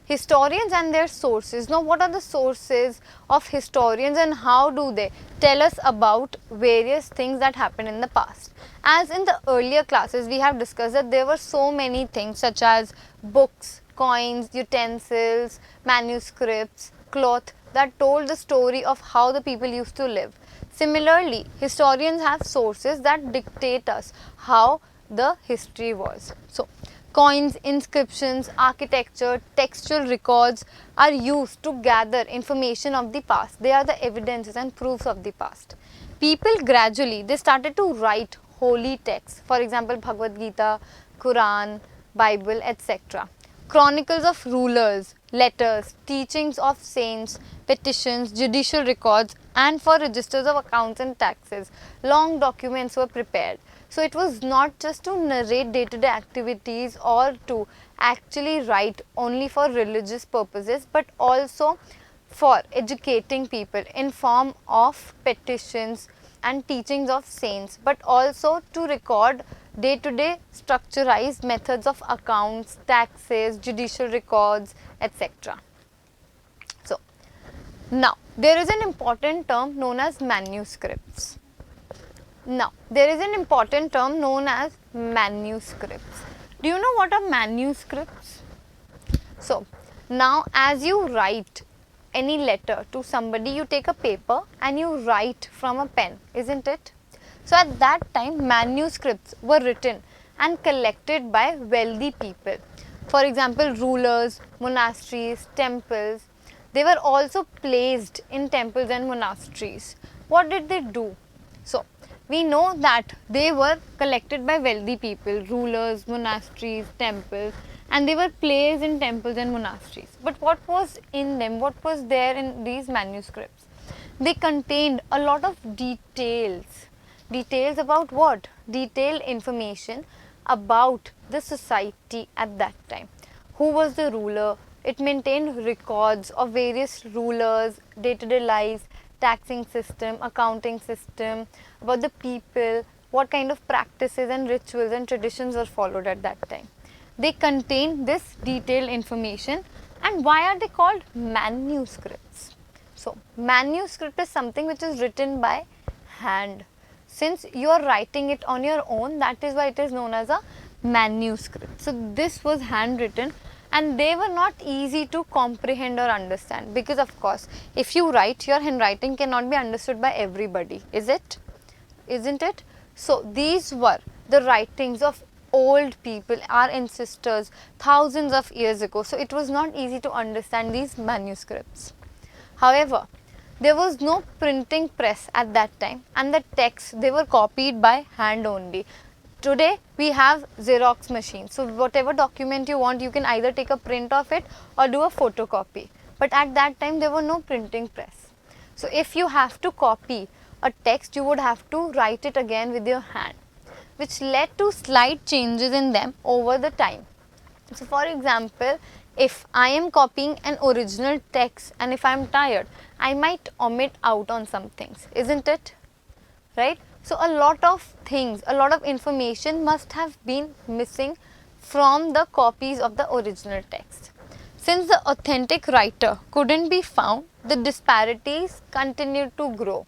Historians and their sources. Now, what are the sources of historians and how do they tell us about various things that happened in the past? As in the earlier classes, we have discussed that there were so many things such as books, coins, utensils, manuscripts, cloth that told the story of how the people used to live. Similarly, historians have sources that dictate us how the history was. So, coins, inscriptions, architecture, textual records are used to gather information of the past. They are the evidences and proofs of the past. People gradually, they started to write holy texts, for example, Bhagavad Gita, Quran, Bible, etc. Chronicles of rulers, letters, teachings of saints, petitions, judicial records, and for registers of accounts and taxes. Long documents were prepared. So it was not just to narrate day-to-day activities or to actually write only for religious purposes, but also for educating people in form of petitions and teachings of saints, but also to record day-to-day structurized methods of accounts, taxes, judicial records, etc. So, now there is an important term known as manuscripts. Now, there is an important term known as manuscripts. Do you know what are manuscripts? So, now as you write any letter to somebody, you take a paper and you write from a pen, isn't it? So, at that time, manuscripts were written and collected by wealthy people. For example, rulers, monasteries, temples. They were also placed in temples and monasteries. What did they do? So, we know that they were collected by wealthy people, rulers, monasteries, temples, and they were placed in temples and monasteries. But what was in them? What was there in these manuscripts? They contained a lot of details. Details about what? Detailed information about the society at that time. Who was the ruler? It maintained records of various rulers, day-to-day lives, taxing system, accounting system, about the people, what kind of practices and rituals and traditions were followed at that time. They contain this detailed information. And why are they called manuscripts? So, manuscript is something which is written by hand. Since you are writing it on your own, that is why it is known as a manuscript. So, this was handwritten and they were not easy to comprehend or understand, because of course, if you write, your handwriting cannot be understood by everybody, is it? Isn't it? So, these were the writings of old people, our ancestors, thousands of years ago. So, it was not easy to understand these manuscripts. However, there was no printing press at that time and the texts, they were copied by hand only. Today, we have Xerox machines. So, whatever document you want, you can either take a print of it or do a photocopy. But at that time, there were no printing press. So, if you have to copy a text, you would have to write it again with your hand, which led to slight changes in them over the time. So, for example, if I am copying an original text and if I am tired, I might omit out on some things, isn't it? Right? So, a lot of things, a lot of information must have been missing from the copies of the original text. Since the authentic writer couldn't be found, the disparities continued to grow.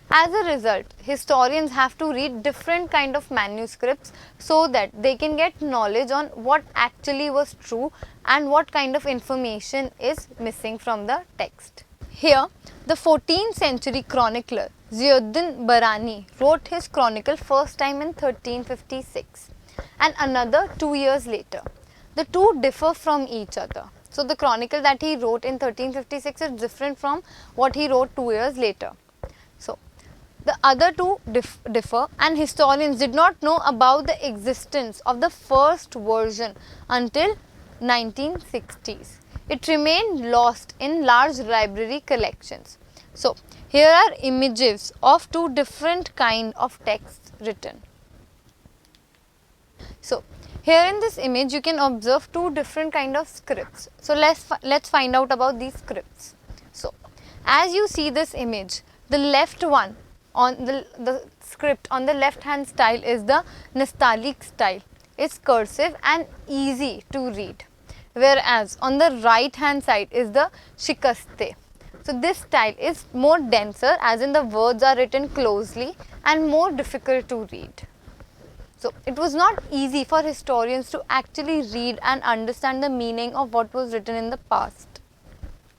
As a result, historians have to read different kind of manuscripts so that they can get knowledge on what actually was true and what kind of information is missing from the text. Here, the 14th century chronicler Ziauddin Barani wrote his chronicle first time in 1356 and another 2 years later. The two differ from each other. So, the chronicle that he wrote in 1356 is different from what he wrote 2 years later. So, the other two differ and historians did not know about the existence of the first version until 1960s. It remained lost in large library collections. So, here are images of two different kind of texts written. So, here in this image you can observe two different kind of scripts. So, let's find out about these scripts. So, as you see this image, the left one on the script on the left hand style is the Nastaliq style. It's cursive and easy to read. whereas on the right hand side is the shikaste. So this style is more denser, as in the words are written closely and more difficult to read. So it was not easy for historians to actually read and understand the meaning of what was written in the past.